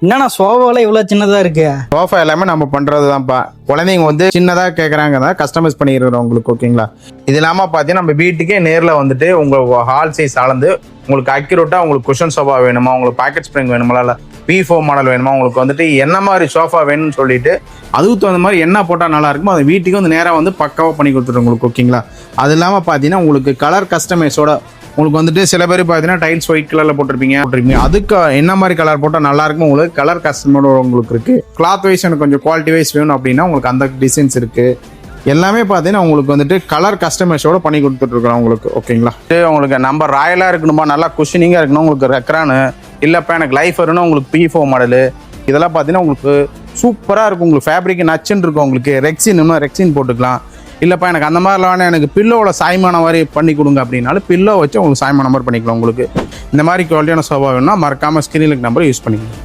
என்னண்ணா சோஃபாலாம் இவ்வளோ சின்னதாக இருக்கு? சோஃபா எல்லாமே நம்ம பண்ணுறது தான்ப்பா. குழந்தைங்க வந்து சின்னதாக கேட்குறாங்க, கஸ்டமைஸ் பண்ணிடுறோம் உங்களுக்கு. ஓகேங்களா? இது இல்லாமல் பார்த்தீங்கன்னா நம்ம வீட்டுக்கே நேரில் வந்துட்டு உங்கள் ஹால் சைஸ் அளந்து உங்களுக்கு அக்யூரேட்டாக உங்களுக்கு குஷன் சோஃபா வேணுமா, உங்களுக்கு பாக்கெட் ஸ்ப்ரிங் வேணுமா, இல்லை V4 மாடல் வேணுமா, உங்களுக்கு வந்துட்டு என்ன மாதிரி சோஃபா வேணும்னு சொல்லிட்டு அதுக்கு தகுந்த மாதிரி என்ன போட்டால் நல்லா இருக்குமோ அதை வீட்டுக்கு வந்து நேராக வந்து பக்காவாக பண்ணி கொடுத்துருவோம் உங்களுக்கு. ஓகேங்களா? அது இல்லாமல் பார்த்தீங்கன்னா உங்களுக்கு கலர் கஸ்டமைஸோட உங்களுக்கு வந்துட்டு சில பேர் பார்த்தீங்கன்னா டைல்ஸ் ஒயிட் கலரில் போட்டிருப்பீங்க. அதுக்கு என்ன மாதிரி கலர் போட்டால் நல்லா இருக்கும் உங்களுக்கு கலர் கஸ்டமோட உங்களுக்கு இருக்குது. கிளாத் வைஸ் எனக்கு கொஞ்சம் குவாலிட்டி வைஸ் வேணும் அப்படின்னா உங்களுக்கு அந்த டிசைன்ஸ் இருக்குது. எல்லாமே பார்த்தீங்கன்னா உங்களுக்கு வந்துட்டு கலர் கஸ்டமைஸோட பண்ணி கொடுத்துட்ருக்குறோம் உங்களுக்கு. ஓகேங்களா? உங்களுக்கு நம்ம ராயலாக இருக்கணுமா, நல்லா குஷனிங்காக இருக்கணும் உங்களுக்கு ரெக்ரானு, இல்லைப்பா எனக்கு லைஃப் வரும்னா உங்களுக்கு P4 மாடலு, இதெல்லாம் பார்த்தீங்கன்னா உங்களுக்கு சூப்பராக இருக்கும். உங்களுக்கு ஃபேப்ரிக் நச்சுன்னு இருக்கும். உங்களுக்கு ரெக்ஸின் போட்டுக்கலாம். இல்லைப்பா எனக்கு அந்த மாதிரிலாம் வேணால் எனக்கு பில்லோவோட சாய்மான மாதிரி பண்ணி கொடுங்க அப்படின்னாலும் பில்லோ வச்சு உங்களுக்கு சாய்மான மாதிரி பண்ணிக்கலாம். உங்களுக்கு இந்த மாதிரி குவாலிட்டியான சோஃபா வேணும்னா மறக்காமல் ஸ்க்ரீனுக்கு நம்பர் யூஸ் பண்ணிக்கலாம்.